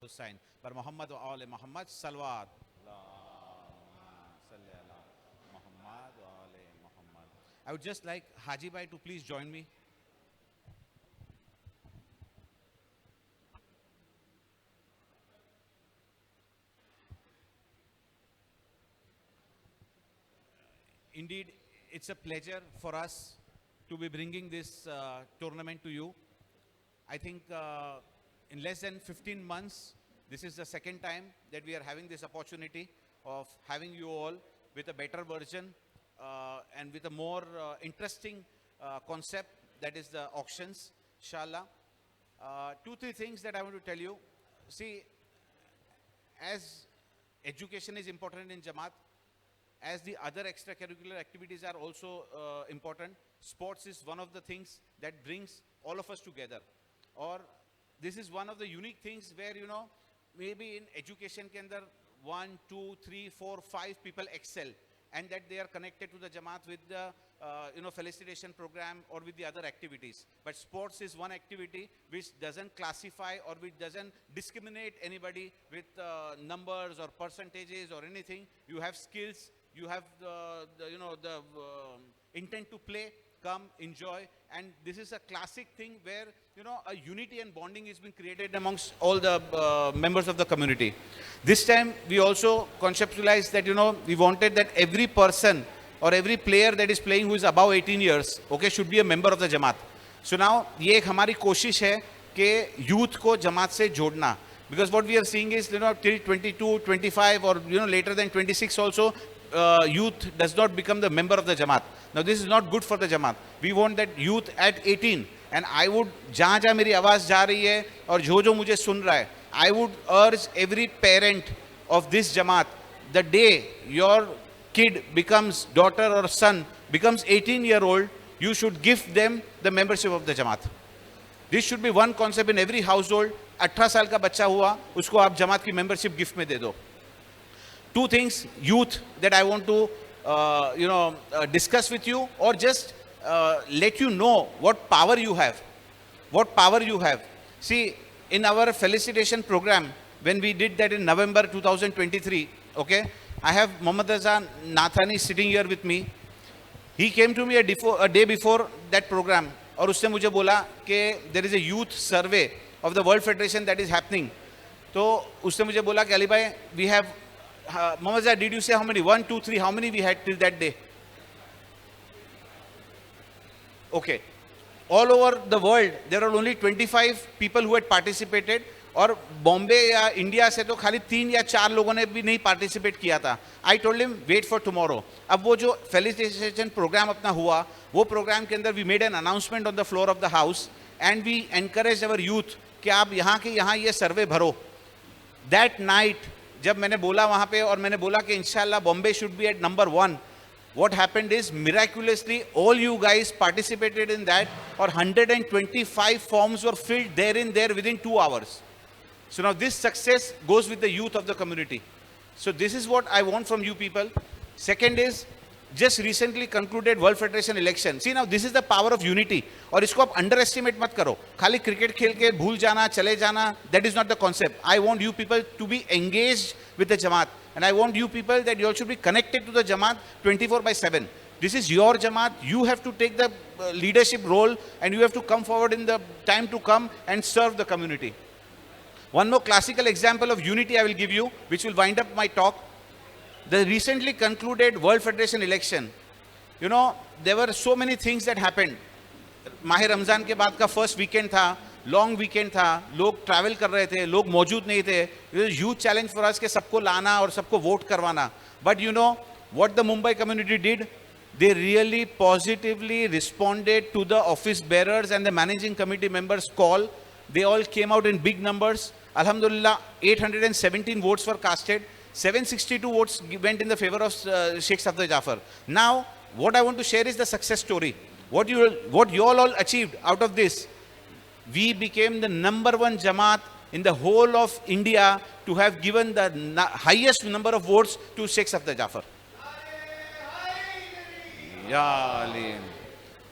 Hussain. But Muhammad wa ali Muhammad, salawat. Muhammad wa ali Muhammad. I would just like Haji Bhai to please join me. Indeed, it's a pleasure for us to be bringing this tournament to you. I think in less than 15 months, this is the second time that we are having this opportunity of having you all with a better version and with a more interesting concept, that is the auctions, inshallah. Two, three things that I want to tell you. See, as education is important in Jamaat, as the other extracurricular activities are also important, sports is one of the things that brings all of us together. Or this is one of the unique things where, you know, maybe in education ke andar 1, 2, 3, 4, 5 people excel, and that they are connected to the Jamaat with the felicitation program or with the other activities. But sports is one activity which doesn't classify or which doesn't discriminate anybody with numbers or percentages or anything. You have skills, you have the intent to play, come, enjoy, and this is a classic thing where, you know, a unity and bonding has been created amongst all the members of the community. This time we also conceptualized that, you know, we wanted that every person or every player that is playing who is above 18 years, okay, should be a member of the Jamaat. So now ये एक हमारी कोशिश है कि youth को जमात से जोड़ना, because what we are seeing is, you know, till 22, 25 or, you know, later than 26 also, youth does not become the member of the Jamaat. Now this is not good for the Jamaat. We want that youth at 18, and I would, जहाँ जहाँ मेरी आवाज़ जा रही है और जो मुझे सुन रहा है, I would urge every parent of this Jamaat, the day your kid becomes, daughter or son becomes 18-year-old, you should give them the membership of the Jamaat. This should be one concept in every household. 18 साल का बच्चा हुआ, उसको आप जमात की membership gift में दे दो. Two things, youth, that I want to discuss with you, or just let you know what power you have. What power you have. See, in our felicitation program, when we did that in November 2023, okay, I have Mohammad Raza Nathani sitting here with me. He came to me a day before that program, और उसने मुझे बोला कि there is a youth survey of the World Federation that is happening. तो उसने मुझे बोला कि अली भाई, we have Mohammad Raza, did you say how many? 1, 2, 3, how many we had till that day? Okay. All over the world, there are only 25 people who had participated, और बॉम्बे या India से तो खाली 3 या 4 लोगों ने भी नहीं पार्टिसिपेट किया था. I told him wait for tomorrow. अब वो जो फेलिसिटेशन प्रोग्राम अपना हुआ, वो प्रोग्राम के अंदर we made an announcement on the floor of the house, and we encourage our youth कि आप यहाँ के यहाँ ये सर्वे भरो. दैट नाइट जब मैंने बोला वहाँ पे, और मैंने बोला कि इंशाल्लाह Bombay should be at number 1, what happened is, miraculously all you guys participated in that, or 125 forms were filled there within 2 hours. So now this success goes with the youth of the community. So this is what I want from you people. Second is, just recently concluded World Federation election. See, now this is the power of unity. और इसको आप underestimate मत करो. खाली cricket खेल के भूल जाना, चले जाना, that is not the concept. I want you people to be engaged with the Jamaat. And I want you people that you all should be connected to the Jamaat 24/7. This is your Jamaat. You have to take the leadership role, and you have to come forward in the time to come and serve the community. One more classical example of unity I will give you, which will wind up my talk. The recently concluded World Federation election. You know, there were so many things that happened. माह रमज़ान के बाद का first weekend था, long weekend था, लोग travel कर रहे थे, लोग मौजूद नहीं थे. ह्यूज चैलेंज फॉर अस के सबको लाना और सबको वोट करवाना. But you know what the Mumbai community did? They really positively responded to the office bearers and the managing committee members' call. They all came out in big numbers. Alhamdulillah, 817 votes were casted. 762 votes went in the favor of Sheikh Safdar Jafar. Now, what I want to share is the success story. What you all achieved out of this. We became the #1 Jamaat in the whole of India to have given the highest number of votes to Sheikh Safdar Jafar. Yeah,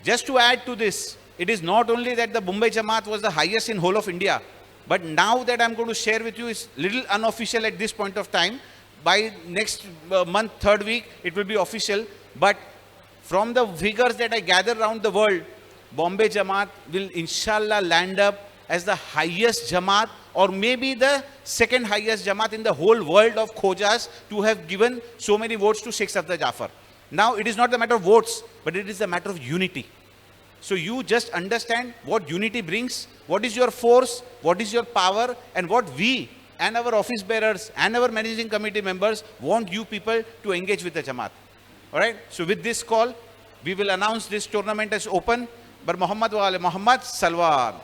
just to add to this, it is not only that the Mumbai Jamaat was the highest in whole of India. But now that I'm going to share with you is little unofficial at this point of time. By next month, third week, it will be official. But from the figures that I gather around the world, Bombay Jamaat will inshallah land up as the highest Jamaat or maybe the second highest Jamaat in the whole world of Khojas to have given so many votes to Sheikh Safdar Jafar. Now it is not a matter of votes, but it is a matter of unity. So you just understand what unity brings, what is your force, what is your power, and what we and our office bearers and our managing committee members want you people to engage with the Jamaat. All right? So with this call, we will announce this tournament as open. But Muhammad wa ali Muhammad Salwan.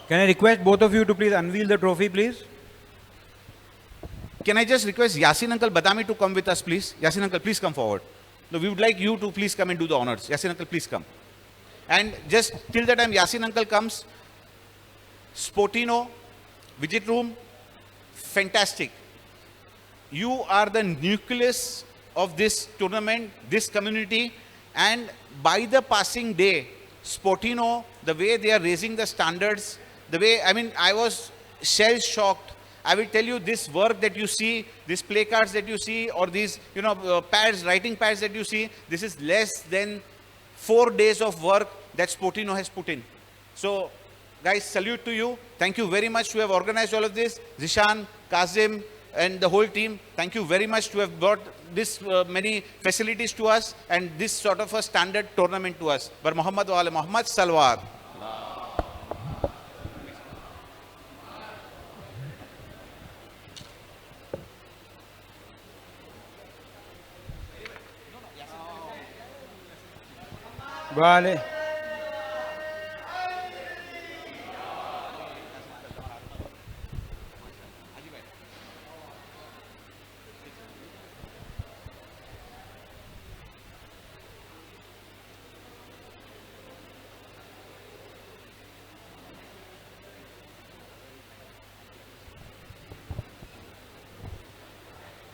Can I request both of you to please unveil the trophy, please? Can I just request Yasin Uncle Badami to come with us, please? Yasin Uncle, please come forward. No, we would like you to please come and do the honors. Yasin Uncle, please come. And just till the time Yasin Uncle comes, Sportino, Widget Room, fantastic. You are the nucleus of this tournament, this community, and by the passing day, Sportino, the way they are raising the standards, the way, I mean, I was shell-shocked. I will tell you, this work that you see, these play cards that you see, or these, pads, writing pads that you see, this is less than 4 days of work that Sportino has put in. So, guys, salute to you. Thank you very much to have organized all of this. Zishan, Kazim, and the whole team, thank you very much to have brought this many facilities to us and this sort of a standard tournament to us. But Muhammad wa ali Muhammad Salawat. Vale.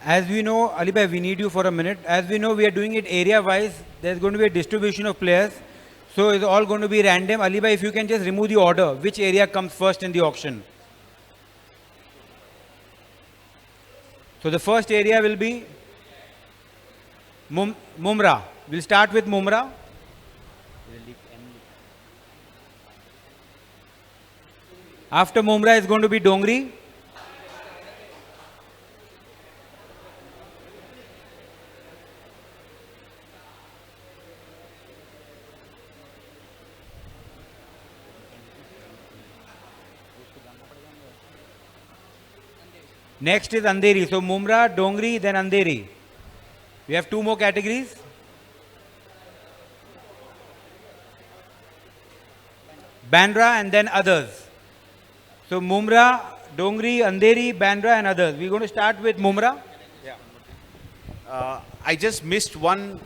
As we know, Ali bhai, we need you for a minute. As we know, we are doing it area-wise. There's going to be a distribution of players. So it's all going to be random. Ali bhai, if you can just remove the order, which area comes first in the auction. So the first area will be Mumra. We'll start with Mumra. After Mumra is going to be Dongri. Next is Andheri. So Mumra, Dongri, then Andheri. We have 2 more categories. Bandra and then others. So Mumra, Dongri, Andheri, Bandra and others. We're going to start with Mumra. Yeah. I just missed one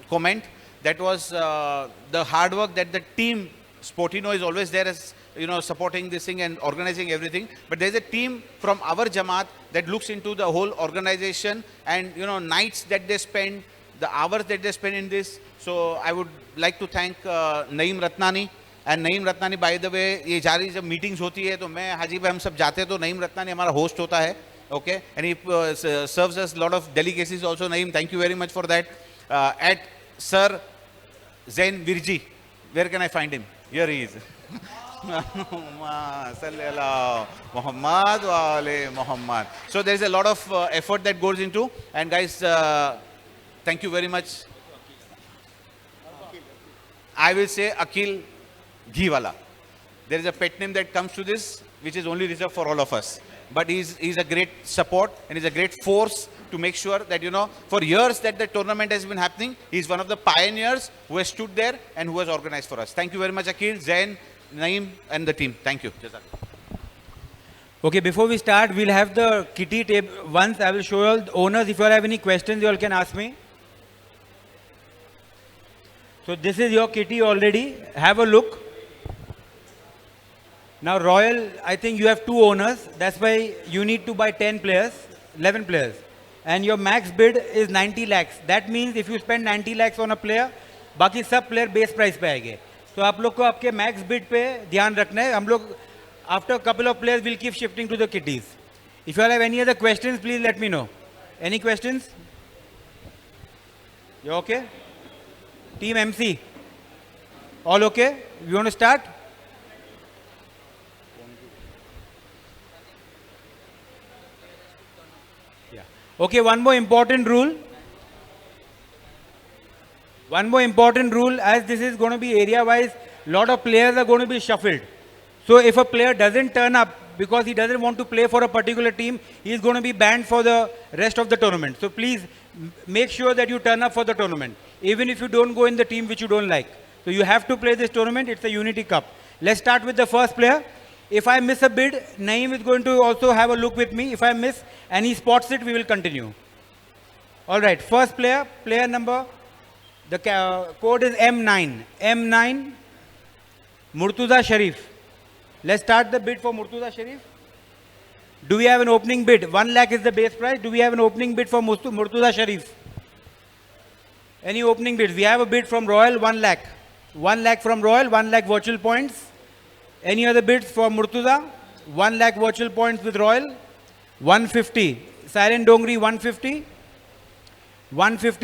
comment. That was the hard work that the team, Sportino is always there as supporting this thing and organizing everything. But there's a team from our Jamaat that looks into the whole organization and, nights that they spend, the hours that they spend in this. So I would like to thank Naeem Ratnani. And Naeem Ratnani, by the way, ये जारी जब meetings होती है तो मैं हाजी भाई हम सब जाते हैं तो नईम रत्नानी हमारा host होता है. Okay, and he serves us a lot of delicacies also. Naeem, thank you very much for that. At Sir Zain Virji, where can I find him? Here he is. Muhammad wa ali Muhammad. So there is a lot of effort that goes into, and guys, thank you very much. I will say Akil Ghiwala. There is a pet name that comes to this, which is only reserved for all of us. But he's a great support and he's a great force to make sure that, for years that the tournament has been happening, he's one of the pioneers who has stood there and who has organized for us. Thank you very much, Akil, Zain, Naeem and the team. Thank you. Okay, before we start, we'll have the kitty tape. Once I will show you all the owners. If you all have any questions, you all can ask me. So this is your kitty already. Have a look. Now Royal, I think you have 2 owners. That's why you need to buy 10 players, 11 players. And your max bid is 90 lakhs. That means if you spend 90 lakhs on a player, बाकी सब player base price पे आएंगे. तो आप लोग को आपके max bid पे ध्यान रखना है. हम लोग after couple of players will keep shifting to the kitties. If you all have any other questions, please let me know. Any questions? You okay? Team MC, all okay? You want to start? Yeah. Okay, one more important rule. One more important rule, as this is going to be area wise, lot of players are going to be shuffled. So if a player doesn't turn up because he doesn't want to play for a particular team, he is going to be banned for the rest of the tournament. So please make sure that you turn up for the tournament, even if you don't go in the team which you don't like. So you have to play this tournament. It's a Unity Cup. Let's start with the first player. If I miss a bid, Naeem is going to also have a look with me. If I miss and he spots it, we will continue. All right, first player, player number, the code is M9. M9, Murtuza Sharif. Let's start the bid for Murtuza Sharif. Do we have an opening bid? 1 lakh is the base price. Do we have an opening bid for Murtuza Sharif? Any opening bids? We have a bid from Royal, 1 lakh. 1 lakh from Royal, 1 lakh virtual points. Any other bids for Murtuza? 1 lakh virtual points with Royal. 150. Silent Dongri, 150. 150.